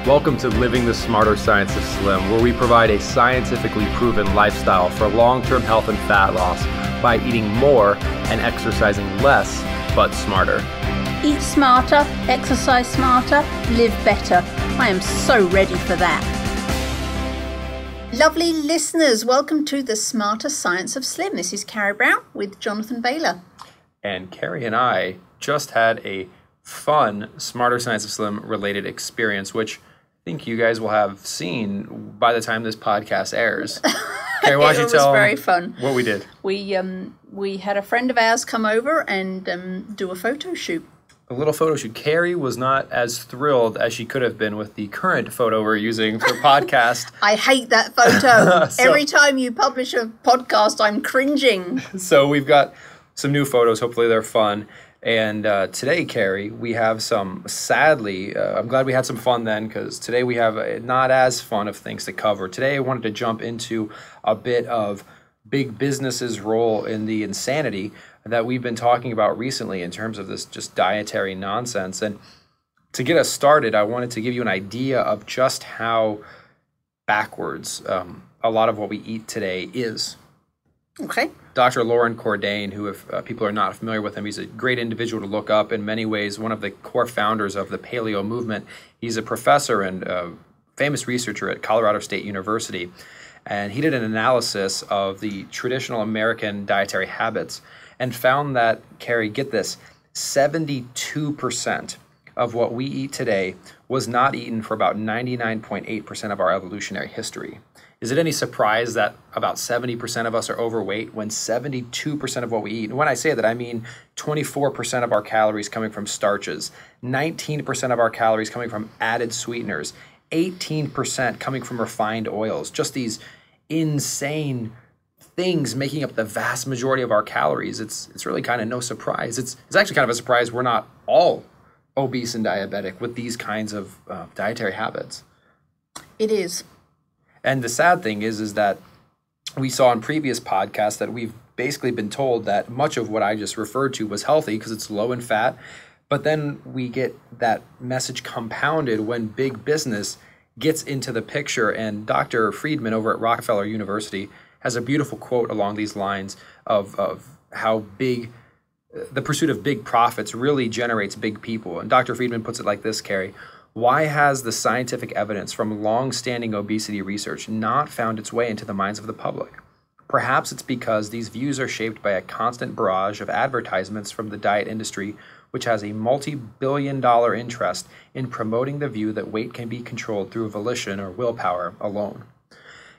Welcome to Living the Smarter Science of Slim, where we provide a scientifically proven lifestyle for long-term health and fat loss by eating more and exercising less, but smarter. Eat smarter, exercise smarter, live better. I am so ready for that. Lovely listeners, welcome to the Smarter Science of Slim. This is Carrie Brown with Jonathan Baylor. And Carrie and I just had a fun Smarter Science of Slim related experience, which I think you guys will have seen by the time this podcast airs. Carrie, why don't you tell very fun. What we did? We had a friend of ours come over and do a photo shoot. A little photo shoot. Carrie was not as thrilled as she could have been with the current photo we're using for podcast. I hate that photo. Every time you publish a podcast, I'm cringing. So we've got some new photos. Hopefully they're fun. And today, Carrie, we have some, sadly, I'm glad we had some fun then, because today we have not as fun of things to cover. Today I wanted to jump into a bit of big business's role in the insanity that we've been talking about recently in terms of this just dietary nonsense. And to get us started, I wanted to give you an idea of just how backwards a lot of what we eat today is. Okay. Dr. Loren Cordain, who if people are not familiar with him, he's a great individual to look up in many ways, one of the core founders of the paleo movement. He's a professor and famous researcher at Colorado State University. And he did an analysis of the traditional American dietary habits and found that, Carrie, get this, 72% of what we eat today was not eaten for about 99.8% of our evolutionary history. Is it any surprise that about 70% of us are overweight when 72% of what we eat, and when I say that, I mean 24% of our calories coming from starches, 19% of our calories coming from added sweeteners, 18% coming from refined oils, just these insane things making up the vast majority of our calories. It's really kind of no surprise. It's actually kind of a surprise we're not all obese and diabetic with these kinds of dietary habits. It is. And the sad thing is that we saw in previous podcasts that we've basically been told that much of what I just referred to was healthy because it's low in fat. But then we get that message compounded when big business gets into the picture. And Dr. Friedman over at Rockefeller University has a beautiful quote along these lines of how big the pursuit of big profits really generates big people. And Dr. Friedman puts it like this, Carrie. Why has the scientific evidence from long-standing obesity research not found its way into the minds of the public? Perhaps it's because these views are shaped by a constant barrage of advertisements from the diet industry, which has a multi-billion-dollar interest in promoting the view that weight can be controlled through volition or willpower alone.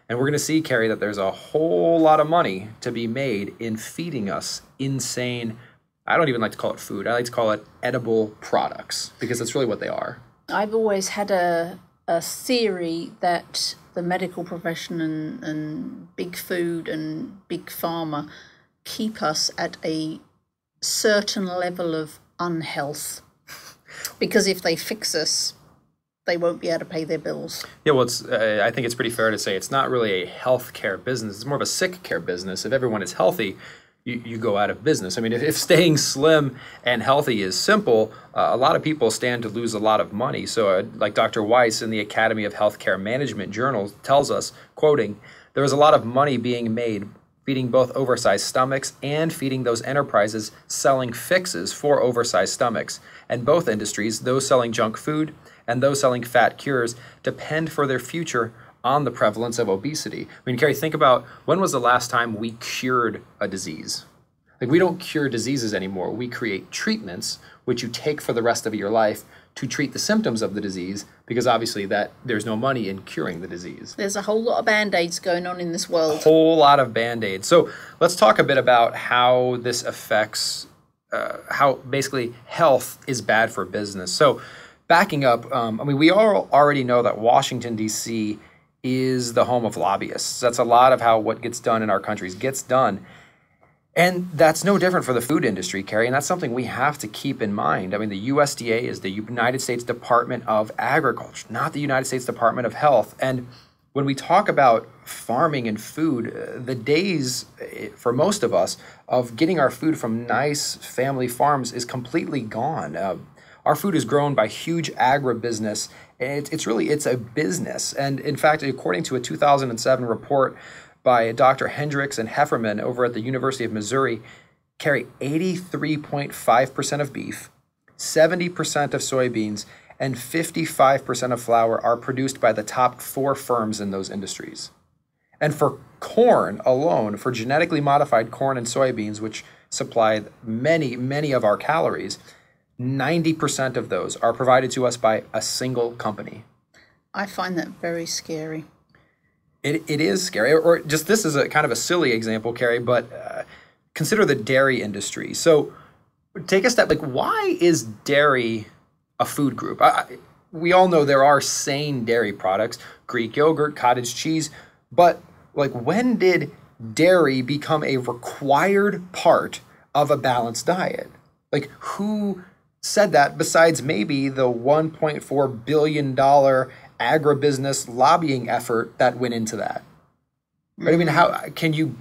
And we're going to see, Carrie, that there's a whole lot of money to be made in feeding us insane, I don't even like to call it food, I like to call it edible products, because that's really what they are. I've always had a theory that the medical profession and big food and big pharma keep us at a certain level of unhealth. Because if they fix us, they won't be able to pay their bills. Yeah, well, I think it's pretty fair to say it's not really a healthcare business. It's more of a sick care business. If everyone is healthy, you go out of business. I mean, if staying slim and healthy is simple, a lot of people stand to lose a lot of money. So like Dr. Weiss in the Academy of Healthcare Management Journal tells us, quoting, there is a lot of money being made feeding both oversized stomachs and feeding those enterprises selling fixes for oversized stomachs. And both industries, those selling junk food and those selling fat cures, depend for their future on the prevalence of obesity. I mean, Carrie, think about when was the last time we cured a disease? Like, we don't cure diseases anymore. We create treatments, which you take for the rest of your life to treat the symptoms of the disease, because obviously that there's no money in curing the disease. There's a whole lot of Band-Aids going on in this world. A whole lot of Band-Aids. So let's talk a bit about how this affects, how basically health is bad for business. So backing up, I mean, we all already know that Washington, D.C. is the home of lobbyists. That's a lot of how what gets done in our countries gets done. And that's no different for the food industry, Carrie, and that's something we have to keep in mind. I mean, the USDA is the United States Department of Agriculture, not the United States Department of Health. And when we talk about farming and food, the days for most of us of getting our food from nice family farms is completely gone. Our food is grown by huge agribusiness. It's a business. And in fact, according to a 2007 report by Dr. Hendricks and Hefferman over at the University of Missouri, carry 83.5% of beef, 70% of soybeans, and 55% of flour are produced by the top 4 firms in those industries. And for corn alone, for genetically modified corn and soybeans, which supply many, many of our calories, 90% of those are provided to us by a single company. I find that very scary. It is scary. Or just this is a kind of a silly example, Carrie, but consider the dairy industry. So take a step, like, why is dairy a food group? We all know there are sane dairy products, Greek yogurt, cottage cheese, but like, when did dairy become a required part of a balanced diet? Like, who said that besides maybe the $1.4 billion agribusiness lobbying effort that went into that? Right? I mean,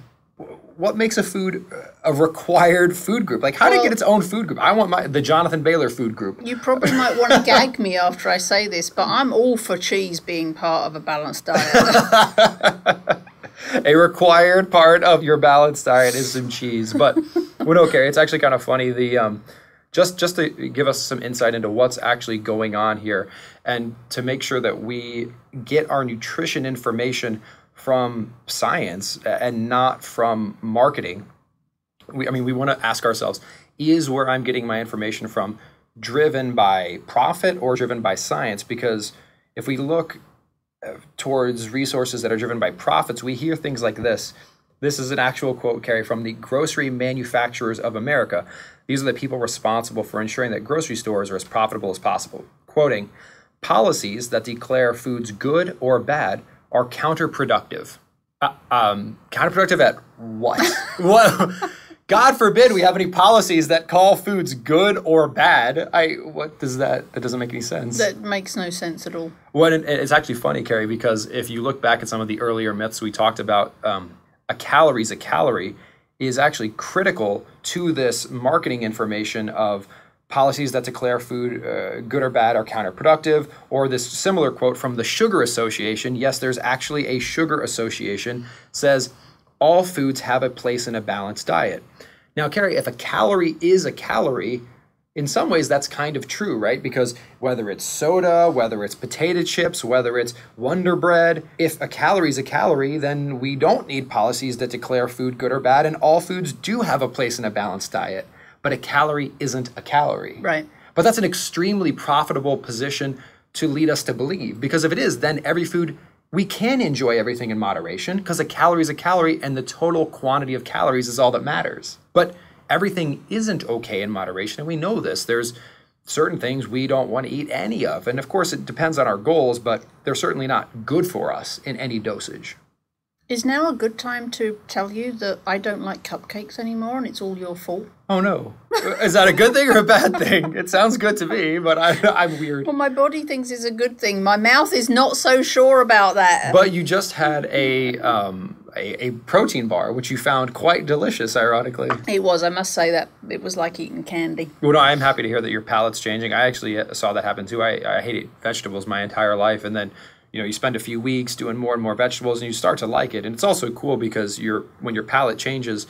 what makes a food a required food group? Like, how did it get its own food group? I want the Jonathan Baylor food group. You probably might want to gag me after I say this, but I'm all for cheese being part of a balanced diet. A required part of your balanced diet is some cheese. But well, okay, it's actually kind of funny. Just to give us some insight into what's actually going on here, and to make sure that we get our nutrition information from science and not from marketing. We want to ask ourselves, is where I'm getting my information from driven by profit or driven by science? Because if we look towards resources that are driven by profits, we hear things like this. This is an actual quote, Carrie, from the Grocery Manufacturers of America. These are the people responsible for ensuring that grocery stores are as profitable as possible. Quoting, "Policies that declare foods good or bad are counterproductive." Counterproductive at what? What? God forbid we have any policies that call foods good or bad. What does that doesn't make any sense. That makes no sense at all. Well, it's actually funny, Carrie, because if you look back at some of the earlier myths we talked about, a calorie is actually critical to this marketing information of policies that declare food good or bad are counterproductive, or this similar quote from the Sugar Association. Yes, there's actually a Sugar Association, says all foods have a place in a balanced diet. Now, Carrie, if a calorie is a calorie, in some ways that's kind of true, right? Because whether it's soda, whether it's potato chips, whether it's Wonder Bread, if a calorie is a calorie, then we don't need policies that declare food good or bad, and all foods do have a place in a balanced diet. But a calorie isn't a calorie. Right. But that's an extremely profitable position to lead us to believe, because if it is, then every food, we can enjoy everything in moderation, because a calorie is a calorie and the total quantity of calories is all that matters. But everything isn't okay in moderation, and we know this. There's certain things we don't want to eat any of. And of course, it depends on our goals, but they're certainly not good for us in any dosage. Is now a good time to tell you that I don't like cupcakes anymore and it's all your fault? Oh, no. Is that a good thing or a bad thing? It sounds good to me, but I'm weird. Well, my body thinks it's a good thing. My mouth is not so sure about that. But you just had a protein bar, which you found quite delicious, ironically. It was. I must say that it was like eating candy. Well, no, I'm happy to hear that your palate's changing. I actually saw that happen, too. I hated vegetables my entire life, and then you spend a few weeks doing more and more vegetables and you start to like it. And it's also cool because when your palate changes,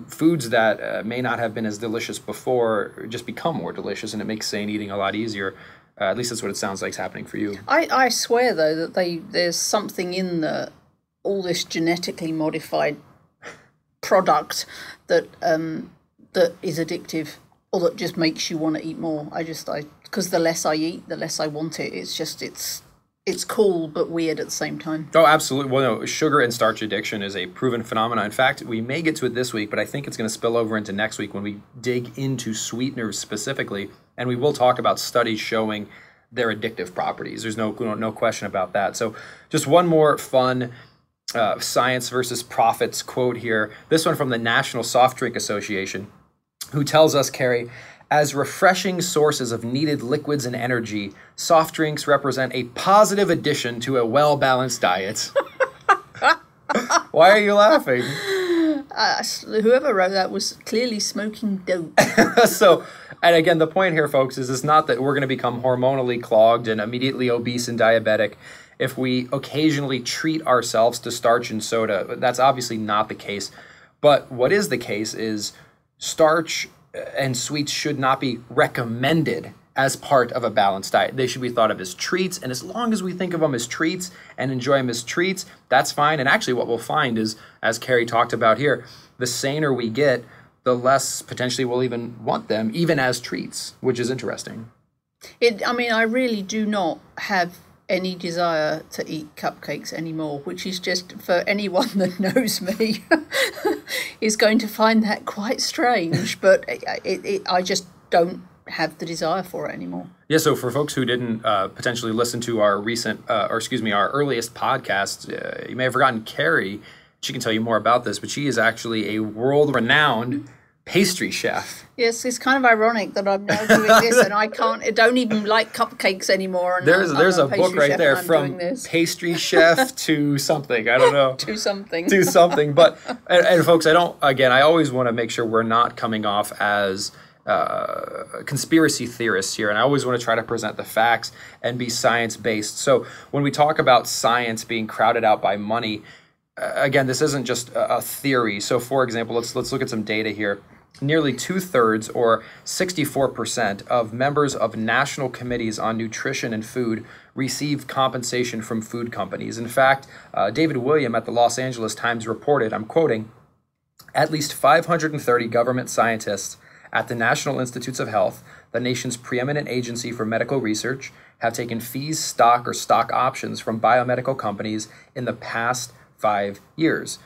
foods that may not have been as delicious before just become more delicious, and it makes sane eating a lot easier. At least that's what it sounds like is happening for you. I swear, though, that there's something in all this genetically modified product that is addictive, or that just makes you want to eat more. Because the less I eat, the less I want it. It's cool but weird at the same time. Oh, absolutely. Well, no, sugar and starch addiction is a proven phenomenon. In fact, we may get to it this week, but I think it's going to spill over into next week when we dig into sweeteners specifically, and we will talk about studies showing their addictive properties. There's no question about that. So just one more fun science versus profits quote here. This one from the National Soft Drink Association, who tells us, Carrie, as refreshing sources of needed liquids and energy, soft drinks represent a positive addition to a well-balanced diet. Why are you laughing? Whoever wrote that was clearly smoking dope. So And again, the point here, folks, is not that we're going to become hormonally clogged and immediately obese and diabetic if we occasionally treat ourselves to starch and soda. That's obviously not the case. But what is the case is starch and sweets should not be recommended as part of a balanced diet. They should be thought of as treats. And as long as we think of them as treats and enjoy them as treats, that's fine. And actually what we'll find is, as Carrie talked about here, the saner we get, the less potentially we'll even want them, even as treats, which is interesting. I mean, I really do not have any desire to eat cupcakes anymore, which is just, for anyone that knows me, is going to find that quite strange. But I just don't have the desire for it anymore. Yeah, so for folks who didn't potentially listen to our our earliest podcast, you may have forgotten Carrie. She can tell you more about this, but she is actually a world-renowned pastry chef. Yes, it's kind of ironic that I'm now doing this and I don't even like cupcakes anymore. And there's a book right there, from pastry chef to something. I don't know. to something. To something. But, and folks, I always want to make sure we're not coming off as conspiracy theorists here, and I always want to try to present the facts and be science-based. So when we talk about science being crowded out by money, again, this isn't just a theory. So for example, let's look at some data here. Nearly 2/3, or 64%, of members of national committees on nutrition and food receive compensation from food companies. In fact, David William at the Los Angeles Times reported, I'm quoting, "At least 530 government scientists at the National Institutes of Health, the nation's preeminent agency for medical research, have taken fees, stock, or stock options from biomedical companies in the past 5 years."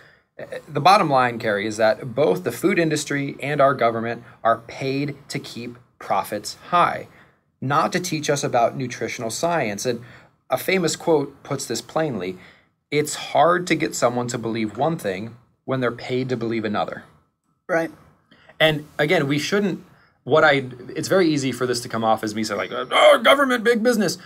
The bottom line, Carrie, is that both the food industry and our government are paid to keep profits high, not to teach us about nutritional science. And a famous quote puts this plainly: "It's hard to get someone to believe one thing when they're paid to believe another." Right. And again, we shouldn't, it's very easy for this to come off as me saying, like, oh, government, big business.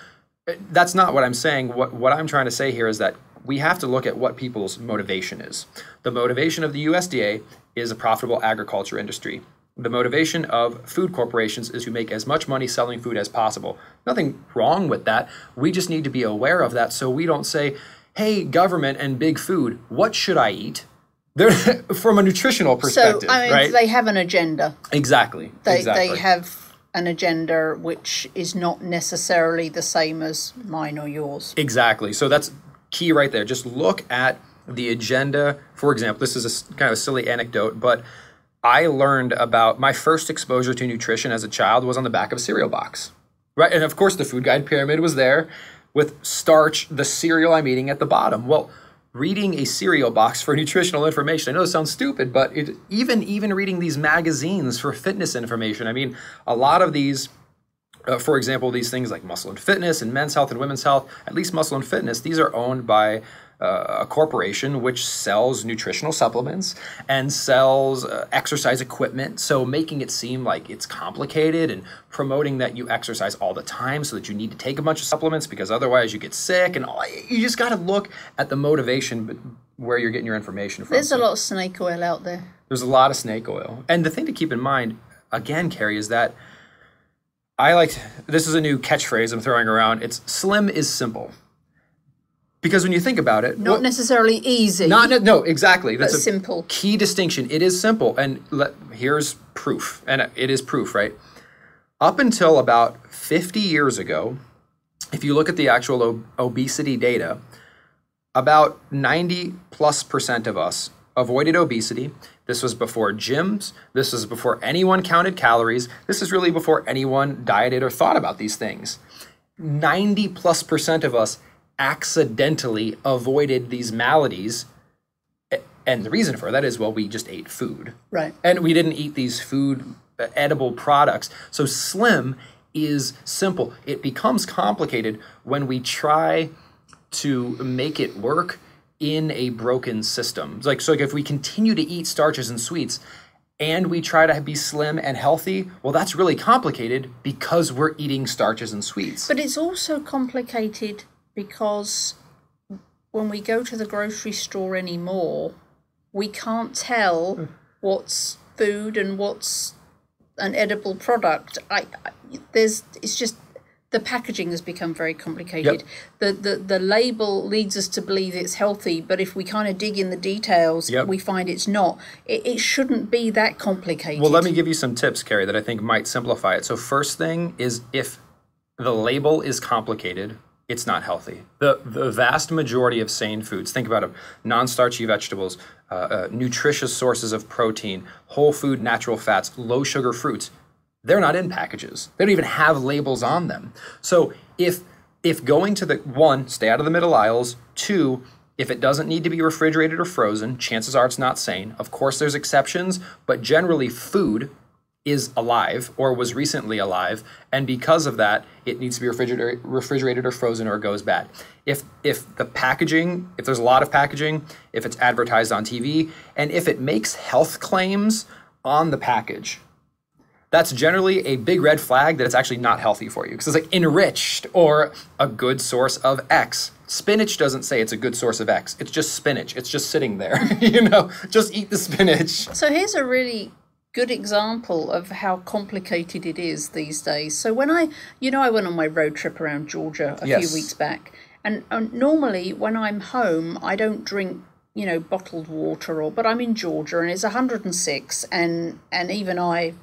That's not what I'm saying. What I'm trying to say here is that we have to look at what people's motivation is. The motivation of the USDA is a profitable agriculture industry. The motivation of food corporations is to make as much money selling food as possible. Nothing wrong with that. We just need to be aware of that so we don't say, hey, government and big food, what should I eat? They're from a nutritional perspective, so, I mean, right? They have an agenda. Exactly. They have an agenda which is not necessarily the same as mine or yours. Exactly. So that's key right there. Just look at the agenda. For example, this is kind of a silly anecdote, but I learned about my first exposure to nutrition as a child was on the back of a cereal box, right? And of course, the food guide pyramid was there with starch, the cereal I'm eating at the bottom. Well, reading a cereal box for nutritional information, I know it sounds stupid, but even reading these magazines for fitness information, I mean, a lot of these, for example, these things like Muscle and Fitness and Men's Health and Women's Health, at least Muscle and Fitness, these are owned by a corporation which sells nutritional supplements and sells exercise equipment. So making it seem like it's complicated and promoting that you exercise all the time so that you need to take a bunch of supplements because otherwise you get sick. And you just got to look at the motivation where you're getting your information from. There's a lot of snake oil out there. There's a lot of snake oil. And the thing to keep in mind, again, Carrie, is that this is a new catchphrase I'm throwing around. It's slim is simple. Because when you think about it... Not necessarily easy. No, exactly. That's a simple. Key distinction. It is simple. And here's proof. And it is proof, right? Up until about 50 years ago, if you look at the actual obesity data, about 90+% of us avoided obesity. This was before gyms. This was before anyone counted calories. This is really before anyone dieted or thought about these things. 90+% of us accidentally avoided these maladies. And the reason for that is, well, we just ate food. Right. And we didn't eat these food edible products. So slim is simple. It becomes complicated when we try to make it work in a broken system. So if we continue to eat starches and sweets and we try to be slim and healthy, well, that's really complicated because we're eating starches and sweets. But it's also complicated because when we go to the grocery store anymore, we can't tell what's food and what's an edible product. It's just the packaging has become very complicated. Yep. The label leads us to believe it's healthy, but if we kind of dig in the details, Yep. we find it's not. It shouldn't be that complicated. Well, let me give you some tips, Carrie, that I think might simplify it. So first thing is, if the label is complicated, it's not healthy. The vast majority of sane foods, think about them, non-starchy vegetables, nutritious sources of protein, whole food natural fats, low sugar fruits, they're not in packages. They don't even have labels on them. So if going to the, one, stay out of the middle aisles, two, if it doesn't need to be refrigerated or frozen, chances are it's not sane. Of course, there's exceptions, but generally food is alive or was recently alive, and because of that, it needs to be refrigerated or frozen, or it goes bad. If the packaging, if there's a lot of packaging, if it's advertised on TV, and if it makes health claims on the package, that's generally a big red flag that it's actually not healthy for you, because it's like enriched or a good source of X. Spinach doesn't say it's a good source of X. It's just spinach. It's just sitting there. Just eat the spinach. So here's a really good example of how complicated it is these days. So when I went on my road trip around Georgia a few weeks back, and normally when I'm home, I don't drink bottled water, but I'm in Georgia and it's 106, and even I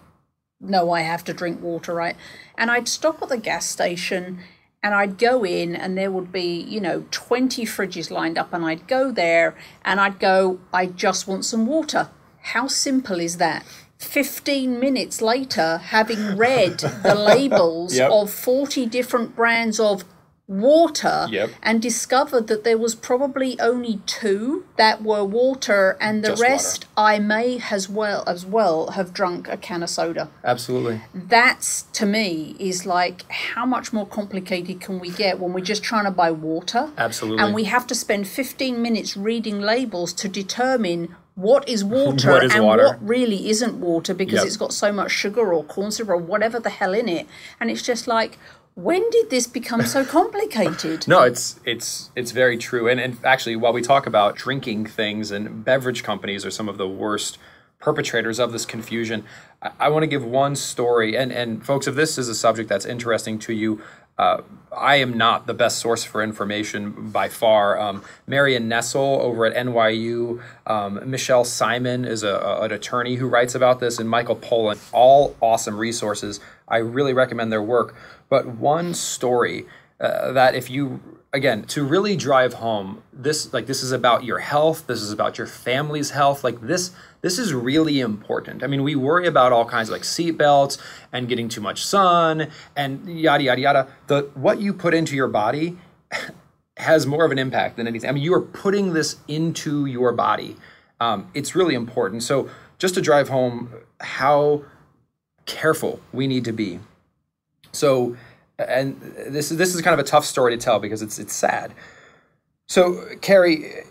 know I have to drink water, right? And I'd stop at the gas station and I'd go in and there would be, 20 fridges lined up, and I'd go there and I'd go, I just want some water. How simple is that? 15 minutes later, having read the labels Yep. of 40 different brands of water, Yep. and discovered that there was probably only 2 that were water, and the Just rest I may as well have drunk a can of soda. Absolutely. That's, to me, is like, how much more complicated can we get when we're just trying to buy water? Absolutely. And we have to spend 15 minutes reading labels to determine what is water What is and water? what really isn't water, because Yep. it's got so much sugar or corn syrup or whatever the hell in it. And it's just like, when did this become so complicated? No, it's very true. And actually, while we talk about drinking things, and beverage companies are some of the worst perpetrators of this confusion, I want to give one story. And folks, if this is a subject that's interesting to you, I am not the best source for information by far. Marion Nessel over at NYU, Michelle Simon is an attorney who writes about this, and Michael Pollan, all awesome resources. I really recommend their work. But one story that, if you, again, to really drive home, this is about your health, this is about your family's health, this is really important. I mean, we worry about all kinds of like seat belts and getting too much sun and yada, yada, yada. What you put into your body has more of an impact than anything. I mean, you are putting this into your body. It's really important. So just to drive home how careful we need to be. So, and this is kind of a tough story to tell because it's sad. So, Carrie,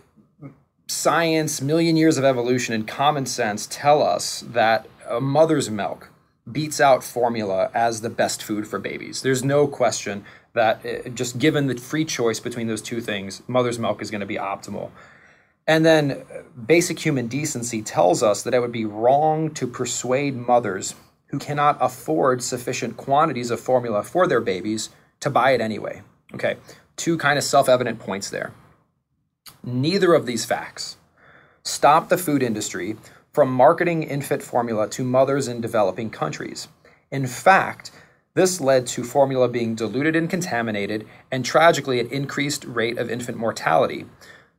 science, million years of evolution, and common sense tell us that a mother's milk beats out formula as the best food for babies. There's no question that just given the free choice between those two things, mother's milk is going to be optimal. And then basic human decency tells us that it would be wrong to persuade mothers who cannot afford sufficient quantities of formula for their babies to buy it anyway. Okay, 2 kind of self-evident points there. Neither of these facts stop the food industry from marketing infant formula to mothers in developing countries. In fact, this led to formula being diluted and contaminated, and tragically, an increased rate of infant mortality.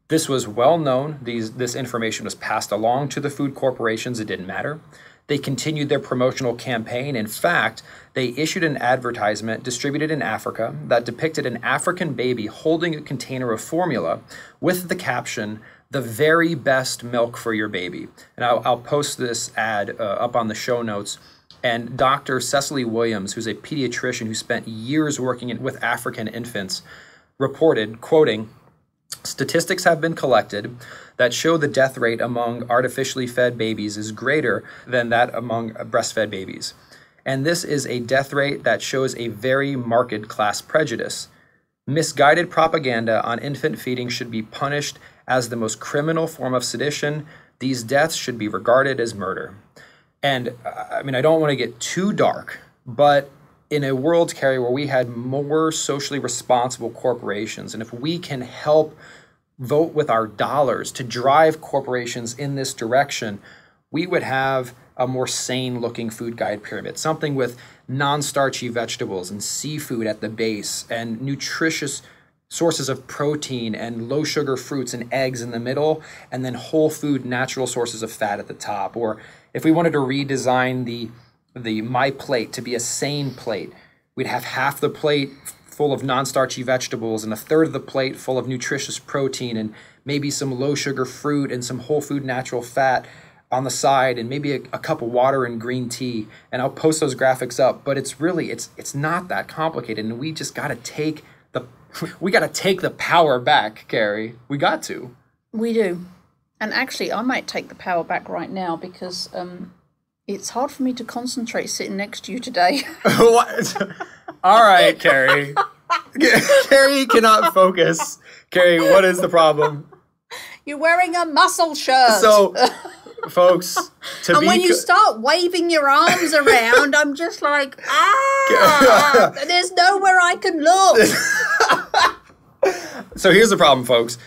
This was well known. This information was passed along to the food corporations. It didn't matter. They continued their promotional campaign. In fact, they issued an advertisement distributed in Africa that depicted an African baby holding a container of formula with the caption, "The very best milk for your baby." And I'll post this ad up on the show notes. And Dr. Cecily Williams, who's a pediatrician who spent years working with African infants, reported, quoting, "Statistics have been collected that show the death rate among artificially fed babies is greater than that among breastfed babies. And this is a death rate that shows a very marked class prejudice. Misguided propaganda on infant feeding should be punished as the most criminal form of sedition. These deaths should be regarded as murder." And I mean, I don't want to get too dark, but in a world, Carrie, where we had more socially responsible corporations, and if we can help vote with our dollars to drive corporations in this direction, we would have a more sane looking food guide pyramid, something with non-starchy vegetables and seafood at the base and nutritious sources of protein and low sugar fruits and eggs in the middle, and then whole food natural sources of fat at the top. Or if we wanted to redesign the My Plate to be a sane plate, we'd have half the plate full of non-starchy vegetables and a third of the plate full of nutritious protein and maybe some low sugar fruit and some whole food natural fat on the side, and maybe a cup of water and green tea. And I'll post those graphics up, but it's really, it's not that complicated. And we just got to take the power back, Carrie. We got to. We do. And actually, I might take the power back right now because it's hard for me to concentrate sitting next to you today. What? All right, Carrie. Carrie cannot focus. Carrie, what is the problem? You're wearing a muscle shirt. So, folks, and when you start waving your arms around, I'm just like, there's nowhere I can look. So here's the problem, folks.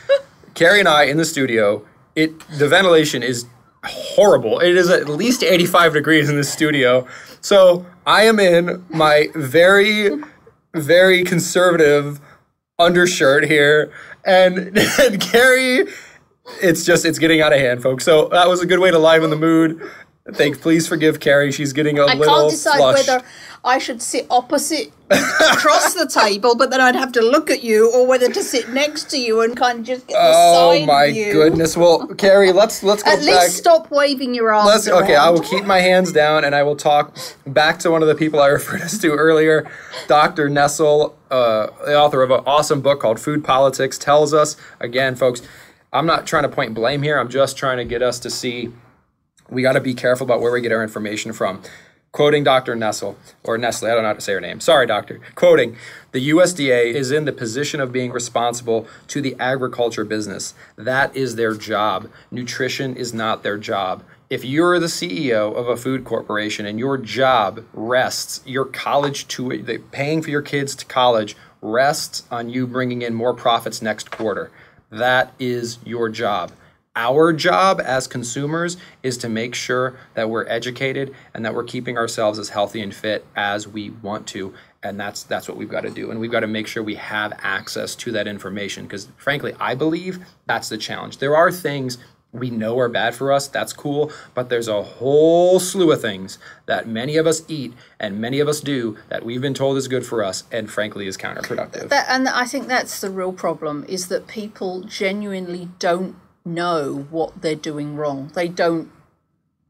Carrie and I in the studio, the ventilation is horrible. It is at least 85 degrees in this studio. So I am in my very, very conservative undershirt here, and Carrie, it's getting out of hand, folks. So that was a good way to liven the mood. Please forgive Carrie. She's getting a little flushed. I can't decide whether I should sit opposite across the table, but then I'd have to look at you, or whether to sit next to you and kind of just get the side view. Oh my goodness! Well, Carrie, let's go back. At least stop waving your arms around. Okay, I will keep my hands down, and I will talk back to one of the people I referred us to earlier, Dr. Nessel, the author of an awesome book called Food Politics, tells us, again, folks, I'm not trying to point blame here. I'm just trying to get us to see we got to be careful about where we get our information from. Quoting Dr. Nessel, or Nestle, I don't know how to say her name. Sorry, doctor. Quoting, the USDA is in the position of being responsible to the agriculture business. That is their job. Nutrition is not their job. If you're the CEO of a food corporation and your job rests, your college paying for your kids to college rests on you bringing in more profits next quarter, that is your job. Our job as consumers is to make sure that we're educated and that we're keeping ourselves as healthy and fit as we want to. And that's what we've got to do. And we've got to make sure we have access to that information, because frankly, I believe that's the challenge. There are things we know are bad for us. That's cool. But there's a whole slew of things that many of us eat and many of us do that we've been told is good for us and frankly is counterproductive. And I think that's the real problem, is that people genuinely don't know what they're doing wrong. They don't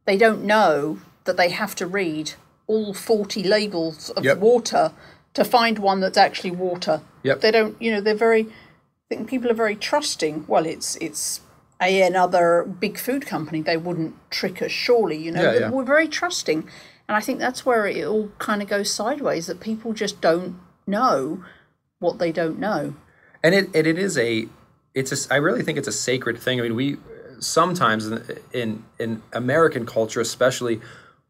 know that they have to read all 40 labels of water to find one that's actually water. They don't, I think people are very trusting. Well, it's another big food company. They wouldn't trick us, surely, We're very trusting. And I think that's where it all kind of goes sideways, that people just don't know what they don't know. And I really think it's a sacred thing. I mean, we sometimes in American culture, especially,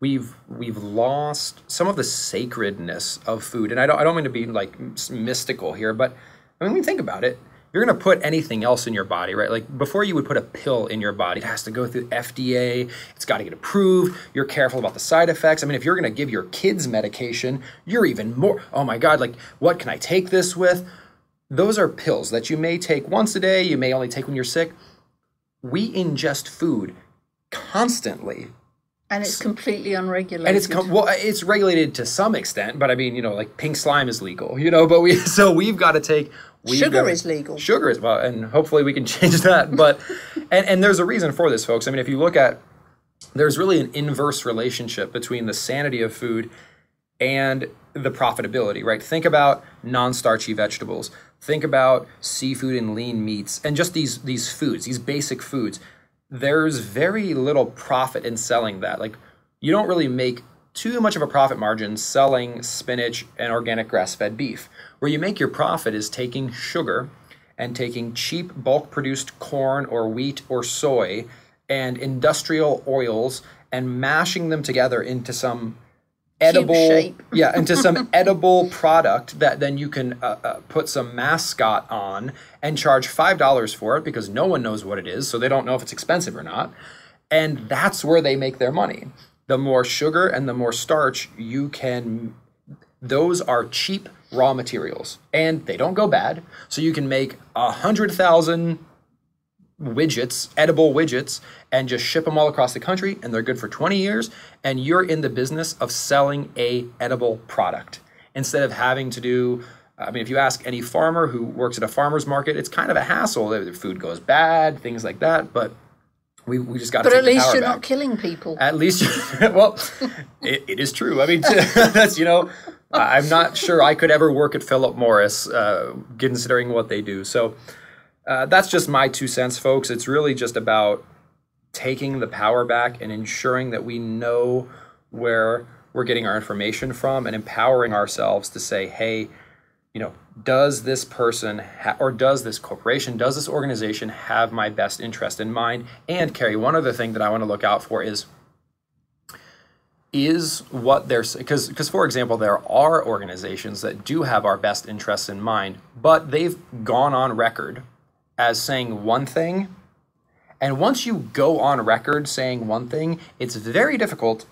we've lost some of the sacredness of food. And I don't mean to be like mystical here, but I mean, when you think about it, you're going to put anything else in your body, right? Like before you would put a pill in your body, it has to go through FDA. It's got to get approved. You're careful about the side effects. I mean, if you're going to give your kids medication, you're even more, oh my God, like what can I take this with? Those are pills that you may take once a day. You may only take when you're sick. We ingest food constantly. And it's completely unregulated. And it's regulated to some extent, but I mean, like pink slime is legal, but we've got to take... Sugar is legal. Sugar is, well, and hopefully we can change that. But, and there's a reason for this, folks. I mean, if you look at, there's really an inverse relationship between the sanity of food and the profitability, right? Think about non-starchy vegetables. Think about seafood and lean meats and just these foods, these basic foods. There's very little profit in selling that. Like, you don't really make too much of a profit margin selling spinach and organic grass-fed beef. Where you make your profit is taking sugar and taking cheap bulk-produced corn or wheat or soy and industrial oils and mashing them together into some Cube shape. into some edible product that then you can put some mascot on and charge $5 for it because no one knows what it is, so they don't know if it's expensive or not. And that's where they make their money. The more sugar and the more starch you can, those are cheap raw materials and they don't go bad. So you can make 100,000 widgets, edible widgets, and just ship them all across the country, and they're good for 20 years, and you're in the business of selling a edible product instead of having to do, I mean, if you ask any farmer who works at a farmer's market, it's kind of a hassle. The food goes bad, things like that, but we just got to take the power back. But at least you're not killing people. At least, well, it is true. I mean, that's, I'm not sure I could ever work at Philip Morris, considering what they do. So that's just my 2 cents, folks. It's really just about taking the power back and ensuring that we know where we're getting our information from and empowering ourselves to say, hey, does this person or does this corporation, does this organization have my best interest in mind? And Carrie, one other thing that I want to look out for is what they're, because for example, there are organizations that do have our best interests in mind, but they've gone on record as saying one thing. And once you go on record saying one thing, it's very difficult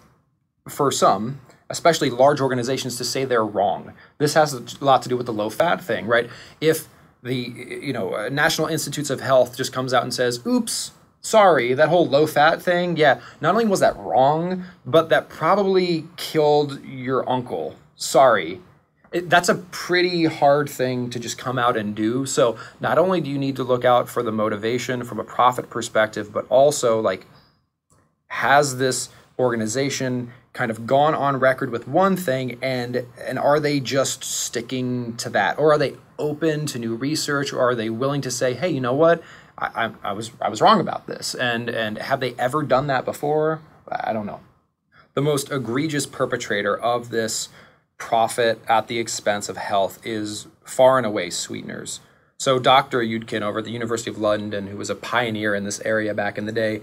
for some, especially large organizations, to say they're wrong. This has a lot to do with the low-fat thing, right? If the National Institutes of Health just comes out and says, oops, sorry, that whole low-fat thing, yeah, not only was that wrong, but that probably killed your uncle. Sorry. That's a pretty hard thing to just come out and do. So not only do you need to look out for the motivation from a profit perspective, but also, like, has this organization kind of gone on record with one thing, and are they just sticking to that? Or are they open to new research? Or are they willing to say, hey, you know what? I was wrong about this. And have they ever done that before? I don't know. The most egregious perpetrator of this profit at the expense of health is far and away sweeteners. So Dr. Yudkin over at the University of London, who was a pioneer in this area back in the day,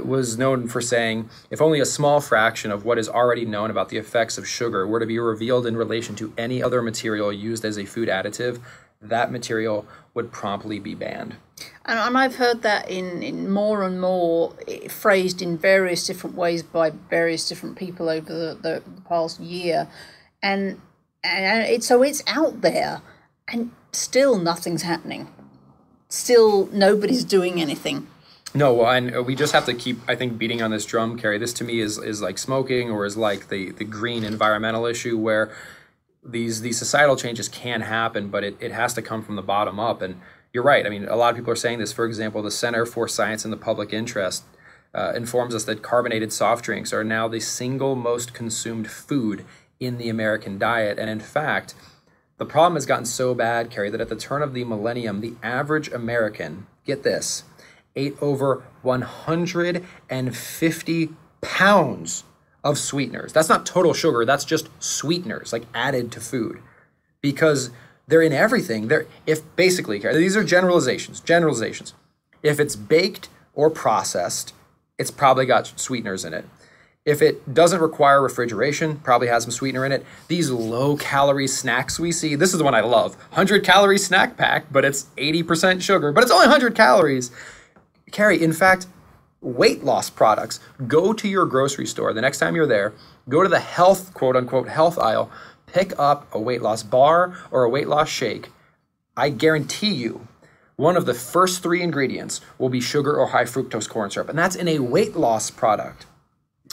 was known for saying, if only a small fraction of what is already known about the effects of sugar were to be revealed in relation to any other material used as a food additive, that material would promptly be banned. And I've heard that in more and more, phrased in various different ways by various different people over the past year. And it's out there, and still nothing's happening. Still nobody's doing anything. No, and we just have to keep, I think, beating on this drum, Carrie. This to me is like smoking, or is like the green environmental issue, where these societal changes can happen, but it has to come from the bottom up. And you're right. I mean, a lot of people are saying this. For example, the Center for Science and the Public Interest informs us that carbonated soft drinks are now the single most consumed food in the American diet. And in fact, the problem has gotten so bad, Carrie, that at the turn of the millennium, the average American, get this, ate over 150 pounds of sweeteners. That's not total sugar, that's just sweeteners, like added to food. Because they're in everything. If basically, these are generalizations. If it's baked or processed, it's probably got sweeteners in it. If it doesn't require refrigeration, probably has some sweetener in it. These low-calorie snacks we see, this is the one I love. 100-calorie snack pack, but it's 80% sugar, but it's only 100 calories. Carrie, in fact, weight loss products, go to your grocery store. The next time you're there, go to the health, quote-unquote, health aisle, pick up a weight loss bar or a weight loss shake. I guarantee you, one of the first 3 ingredients will be sugar or high fructose corn syrup, and that's in a weight loss product.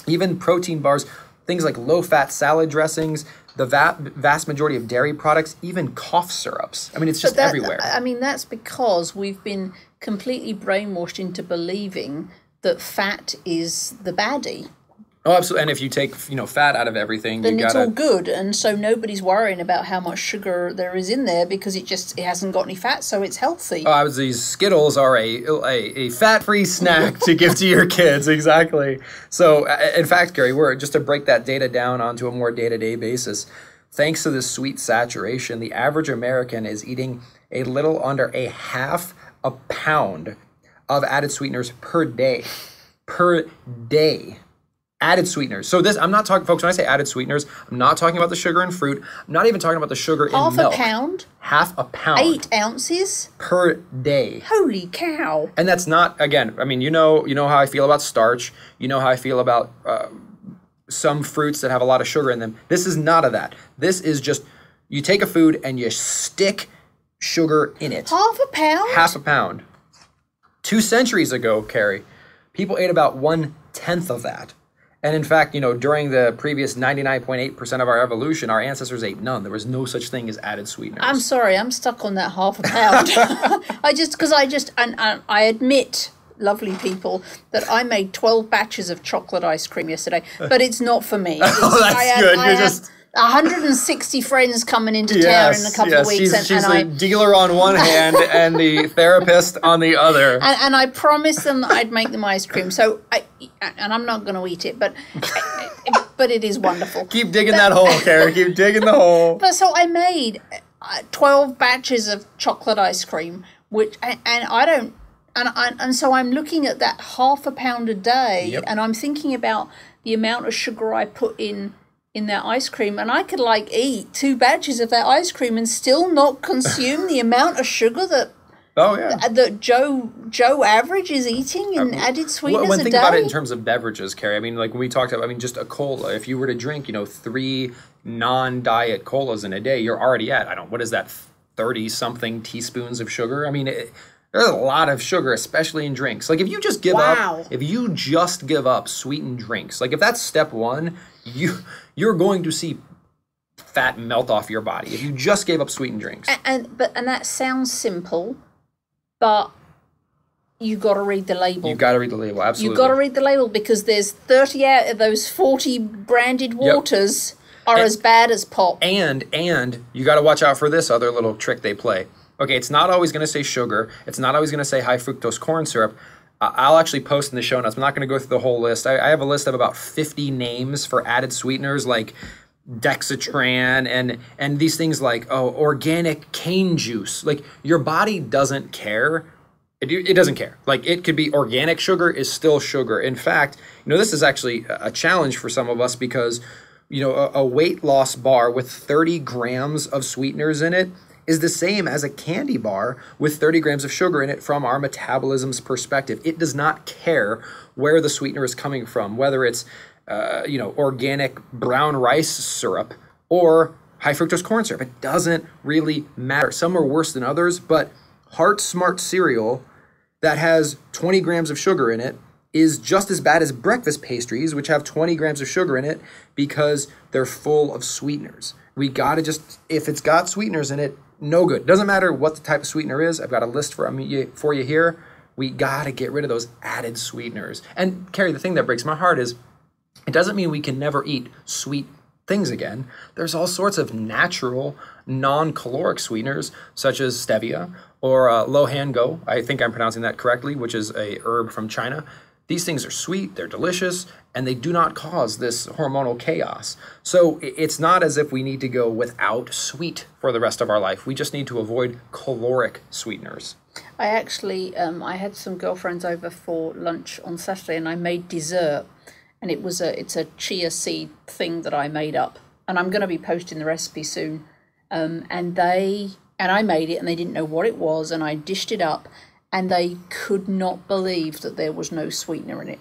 Even protein bars, things like low-fat salad dressings, the vast majority of dairy products, even cough syrups. I mean, it's just everywhere. I mean, that's because we've been completely brainwashed into believing that fat is the baddie. Oh, absolutely. And if you take, fat out of everything, then it's all good. And so nobody's worrying about how much sugar there is in there because it hasn't got any fat, so it's healthy. These Skittles are a fat-free snack to give to your kids. Exactly. So, in fact, Gary, just to break that data down onto a more day-to-day basis, thanks to this sweet saturation, the average American is eating a little under a half a pound of added sweeteners per day. Per day. Added sweeteners. So this, I'm not talking, folks, when I say added sweeteners, I'm not talking about the sugar in fruit. I'm not even talking about the sugar in milk. Half a pound? Half a pound. 8 ounces? Per day. Holy cow. And that's not, again, I mean, you know how I feel about starch. You know how I feel about some fruits that have a lot of sugar in them. This is not of that. This is just, you take a food and you stick sugar in it. Half a pound? Half a pound. 2 centuries ago, Carrie, people ate about 1/10 of that. And in fact, during the previous 99.8% of our evolution, our ancestors ate none. There was no such thing as added sweeteners. I'm sorry, I'm stuck on that half a pound. I admit, lovely people, that I made 12 batches of chocolate ice cream yesterday, but it's not for me. Oh, that's good. I had 160 friends coming into town in a couple of weeks. She's the dealer on one hand and the therapist on the other. And I promised them that I'd make them ice cream. So I'm not going to eat it, but it is wonderful. Keep digging that hole, Carrie. Keep digging the hole. But so I made 12 batches of chocolate ice cream, and so I'm looking at that half a pound a day, Yep. and I'm thinking about the amount of sugar I put in that ice cream, and I could eat 2 batches of that ice cream and still not consume the amount of sugar that Joe average is eating in added sweeteners a day. When think about it in terms of beverages, Carrie, I mean, like when we talked about, just a cola, if you were to drink, 3 non-diet colas in a day, you're already at, what is that, 30-something teaspoons of sugar? I mean, there's a lot of sugar, especially in drinks. Like if you just give up sweetened drinks, like if that's step 1, you're going to see fat melt off your body if you just gave up sweetened drinks. And that sounds simple, but you got to read the label. You got to read the label, absolutely. You got to read the label because there's 30 out of those 40 branded waters are as bad as pop. And you got to watch out for this other little trick they play. Okay, it's not always going to say sugar. It's not always going to say high fructose corn syrup. I'll actually post in the show notes. I'm not going to go through the whole list. I have a list of about 50 names for added sweeteners like dexatran and these things like organic cane juice. Like your body doesn't care. It doesn't care. Like it could be organic sugar is still sugar. In fact, this is actually a challenge for some of us because a weight loss bar with 30 grams of sweeteners in it is the same as a candy bar with 30 grams of sugar in it from our metabolism's perspective. It does not care where the sweetener is coming from, whether it's organic brown rice syrup or high fructose corn syrup. It doesn't really matter. Some are worse than others, but Heart Smart cereal that has 20 grams of sugar in it is just as bad as breakfast pastries, which have 20 grams of sugar in it because they're full of sweeteners. We gotta if it's got sweeteners in it, no good. Doesn't matter what the type of sweetener is. I've got a list for you here. We gotta get rid of those added sweeteners. And Carrie, the thing that breaks my heart is it doesn't mean we can never eat sweet things again. There's all sorts of natural, non-caloric sweeteners, such as stevia or lohango. I think I'm pronouncing that correctly, which is a herb from China. These things are sweet, they're delicious, and they do not cause this hormonal chaos. So it's not as if we need to go without sweet for the rest of our life. We just need to avoid caloric sweeteners. I actually, I had some girlfriends over for lunch on Saturday, and I made dessert, and it's a chia seed thing that I made up, and I'm going to be posting the recipe soon. And I made it, and they didn't know what it was, and I dished it up. And they could not believe that there was no sweetener in it.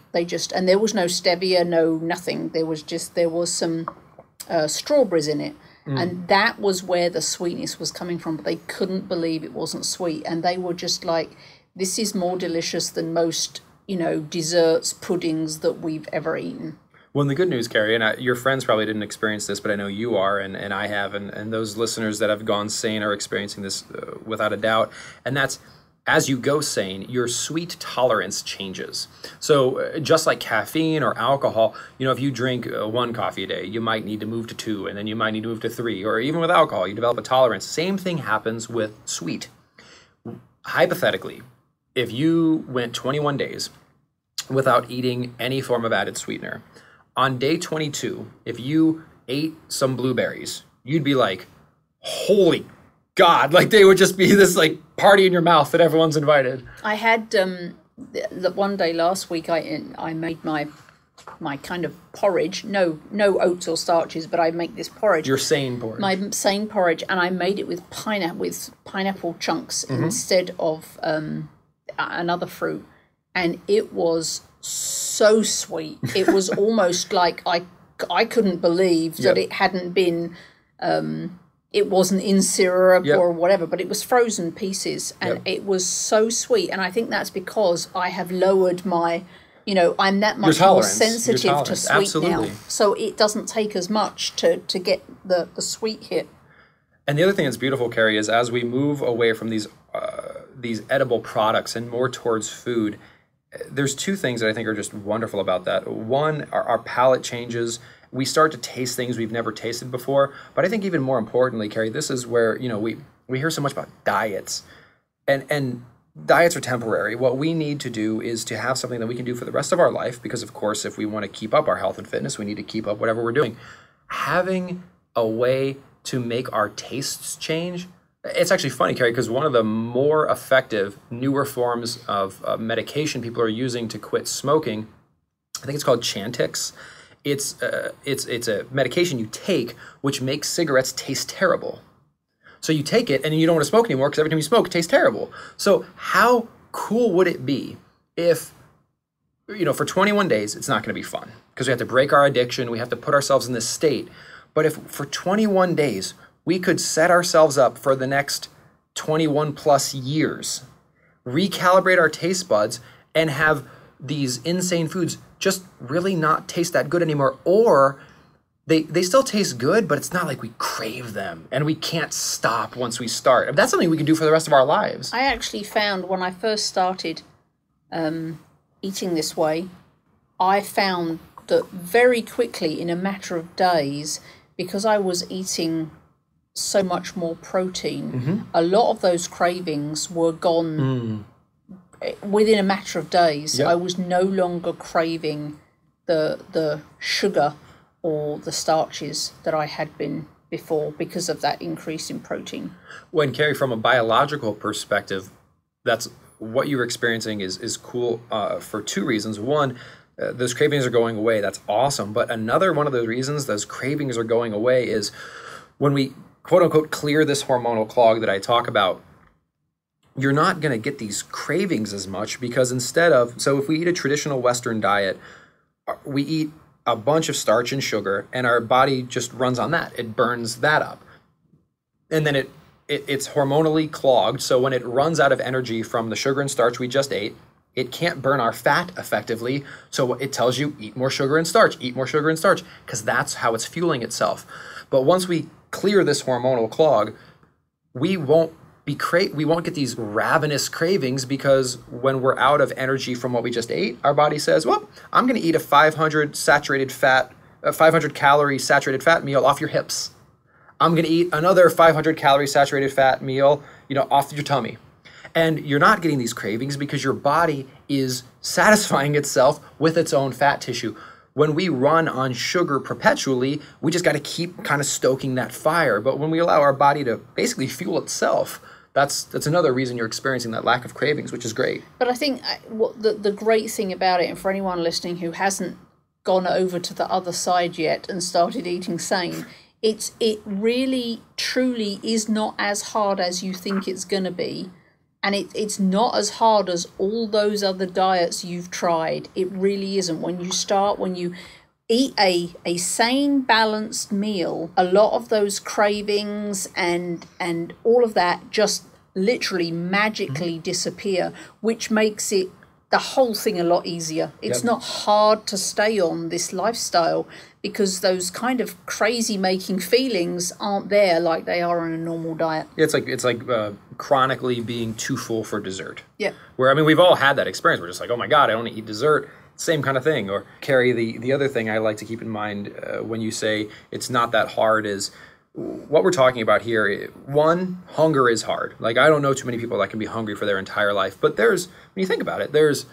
And there was no stevia, no nothing. There was some strawberries in it. And that was where the sweetness was coming from. But they couldn't believe it wasn't sweet. And they were just like, this is more delicious than most, desserts, puddings that we've ever eaten. Well, and the good news, Carrie, and your friends probably didn't experience this, but I know you are, and I have, and those listeners that have gone sane are experiencing this without a doubt. And that's, as you go sane, your sweet tolerance changes. So just like caffeine or alcohol, if you drink 1 coffee a day, you might need to move to 2, and then you might need to move to 3, or even with alcohol, you develop a tolerance. Same thing happens with sweet. Hypothetically, if you went 21 days without eating any form of added sweetener, on day 22, if you ate some blueberries, you'd be like, holy God, like they would just be this like party in your mouth that everyone's invited. I had one day last week. I made my my kind of porridge. No oats or starches, but I make this porridge. Your sane porridge. My sane porridge, and I made it with pineapple chunks instead of another fruit, and it was so sweet. It was almost like I couldn't believe that it hadn't been. It wasn't in syrup or whatever, but it was frozen pieces, and it was so sweet. And I think that's because I have lowered my, I'm that much more sensitive to sweet now. So it doesn't take as much to get the sweet hit. And the other thing that's beautiful, Carrie, is as we move away from these edible products and more towards food, there's two things that I think are just wonderful about that. One, our palate changes. We start to taste things we've never tasted before. But I think even more importantly, Carrie, this is where, we hear so much about diets. And diets are temporary. What we need to do is to have something that we can do for the rest of our life, because, of course, if we want to keep up our health and fitness, we need to keep up whatever we're doing. Having a way to make our tastes change. It's actually funny, Carrie, because one of the more effective, newer forms of medication people are using to quit smoking, I think it's called Chantix. It's a medication you take which makes cigarettes taste terrible. So you take it and you don't want to smoke anymore because every time you smoke, it tastes terrible. So how cool would it be if, for 21 days, it's not going to be fun because we have to break our addiction. We have to put ourselves in this state. But if for 21 days, we could set ourselves up for the next 21 plus years, recalibrate our taste buds, and have these insane foods just really not taste that good anymore, or they still taste good, but it's not like we crave them and we can't stop once we start. That's something we can do for the rest of our lives. I actually found when I first started eating this way, I found that very quickly, in a matter of days, because I was eating so much more protein, a lot of those cravings were gone within a matter of days. I was no longer craving the sugar or the starches that I had been before because of that increase in protein. When, Carrie, from a biological perspective, that's what you're experiencing is cool for two reasons. One, those cravings are going away. That's awesome. But another one of the reasons those cravings are going away is when we, quote unquote, clear this hormonal clog that I talk about, you're not going to get these cravings as much because so if we eat a traditional Western diet, we eat a bunch of starch and sugar and our body just runs on that. It burns that up. And then it's hormonally clogged. So when it runs out of energy from the sugar and starch we just ate, it can't burn our fat effectively. So it tells you eat more sugar and starch, because that's how it's fueling itself. But once we clear this hormonal clog, we won't get these ravenous cravings, because when we're out of energy from what we just ate, our body says, well, I'm going to eat a 500 calorie saturated fat meal off your hips. I'm going to eat another 500 calorie saturated fat meal, off your tummy. And you're not getting these cravings because your body is satisfying itself with its own fat tissue. When we run on sugar perpetually, we just got to keep kind of stoking that fire. But when we allow our body to basically fuel itself, that's another reason you're experiencing that lack of cravings, which is great. But I think what the great thing about it, and for anyone listening who hasn't gone over to the other side yet and started eating sane, it really, truly is not as hard as you think it's going to be. And it's not as hard as all those other diets you've tried. It really isn't. When you eat a sane, balanced meal, a lot of those cravings and all of that just literally magically disappear, which makes it the whole thing a lot easier. It's not hard to stay on this lifestyle because those kind of crazy making feelings aren't there like they are on a normal diet. It's like chronically being too full for dessert. Yeah. Where, we've all had that experience. We're just like, oh my God, I don't eat dessert. Same kind of thing. Or, Carrie, the other thing I like to keep in mind when you say it's not that hard is what we're talking about here. One, hunger is hard. Like, I don't know too many people that can be hungry for their entire life. But when you think about it, there's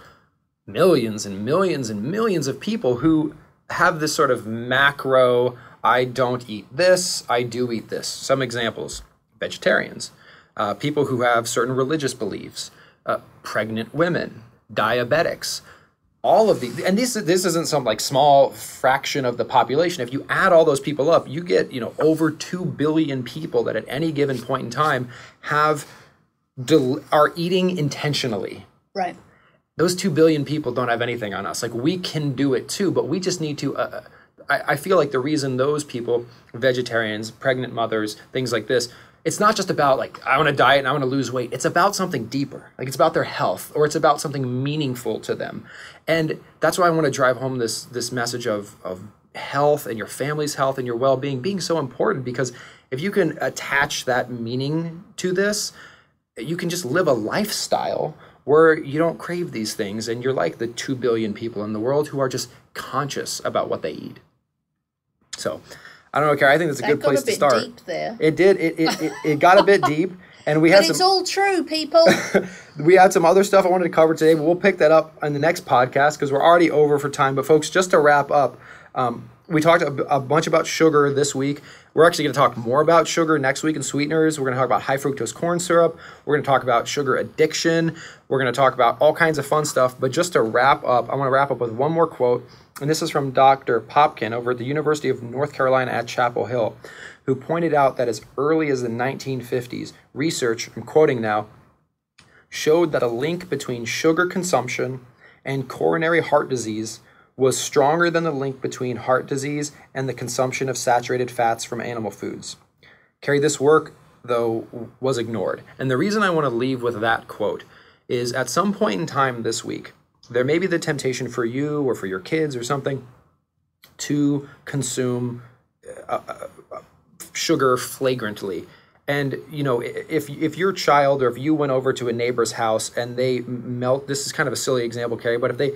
millions and millions and millions of people who have this sort of macro, I don't eat this, I do eat this. Some examples: vegetarians, people who have certain religious beliefs, pregnant women, diabetics. all of these, and this isn't some like small fraction of the population. If you add all those people up, you get, over 2 billion people that at any given point in time are eating intentionally. Right. Those 2 billion people don't have anything on us. Like, we can do it too, but we just need to, I feel like the reason those people, vegetarians, pregnant mothers, things like this, it's not just about like, I want to diet and I want to lose weight. It's about something deeper. Like, it's about their health, or it's about something meaningful to them. And that's why I want to drive home this message of health and your family's health and your well-being being so important, because if you can attach that meaning to this, you can just live a lifestyle where you don't crave these things, and you're like the 2 billion people in the world who are just conscious about what they eat. So, I don't know, Carrie, I think that's a good place to start. That got a bit deep there. It did. It got a bit deep, and we had But it's all true, people. We had some other stuff I wanted to cover today, but we'll pick that up in the next podcast because we're already over for time. But folks, just to wrap up, we talked a bunch about sugar this week. We're actually going to talk more about sugar next week and sweeteners. We're going to talk about high fructose corn syrup. We're going to talk about sugar addiction. We're going to talk about all kinds of fun stuff. But just to wrap up, I want to wrap up with one more quote. And this is from Dr. Popkin over at the University of North Carolina at Chapel Hill, who pointed out that as early as the 1950s, research, I'm quoting now, showed that a link between sugar consumption and coronary heart disease was stronger than the link between heart disease and the consumption of saturated fats from animal foods. Carrie, this work, though, was ignored. And the reason I want to leave with that quote is at some point in time this week, there may be the temptation for you or for your kids or something to consume sugar flagrantly. And, if your child, or if you went over to a neighbor's house and they this is kind of a silly example, Carrie, but if they,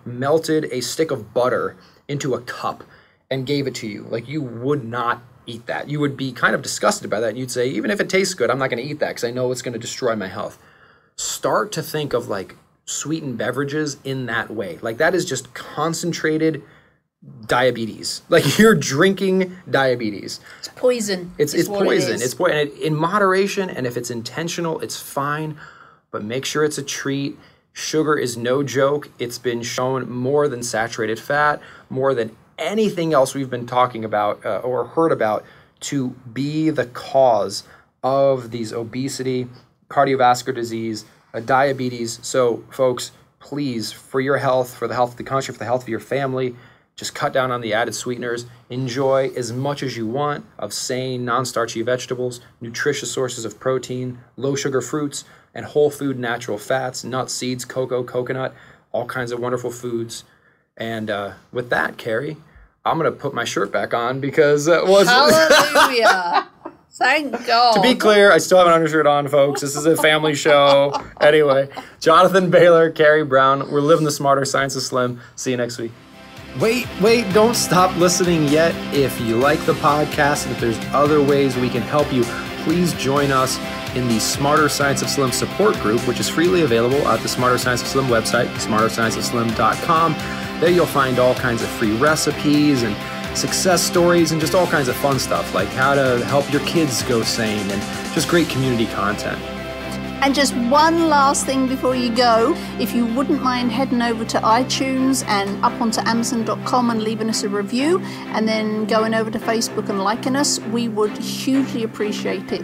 melted a stick of butter into a cup and gave it to you, like, you would not eat that. You would be kind of disgusted by that. And you'd say, even if it tastes good, I'm not going to eat that because I know it's going to destroy my health. Start to think of like sweetened beverages in that way. Like, that is just concentrated diabetes. Like, you're drinking diabetes. It's poison. It's poison. It's poison. In moderation, and if it's intentional, it's fine. But make sure it's a treat. Sugar is no joke. It's been shown more than saturated fat, more than anything else we've been talking about or heard about, to be the cause of these obesity, cardiovascular disease, diabetes. So, folks, please, for your health, for the health of the country, for the health of your family, just cut down on the added sweeteners. Enjoy as much as you want of sane, non-starchy vegetables, nutritious sources of protein, low-sugar fruits, and whole food natural fats, nuts, seeds, cocoa, coconut, all kinds of wonderful foods. And with that, Carrie, I'm going to put my shirt back on because Hallelujah. Thank God. To be clear, I still have an undershirt on, folks. This is a family show. Anyway, Jonathan Baylor, Carrie Brown, we're living the smarter science of slim. See you next week. Wait, don't stop listening yet. If you like the podcast and if there's other ways we can help you, please join us in the Smarter Science of Slim support group, which is freely available at the Smarter Science of Slim website, smarterscienceofslim.com. There you'll find all kinds of free recipes and success stories and just all kinds of fun stuff, like how to help your kids go sane and just great community content. And just one last thing before you go, if you wouldn't mind heading over to iTunes and up onto Amazon.com and leaving us a review, and then going over to Facebook and liking us, we would hugely appreciate it.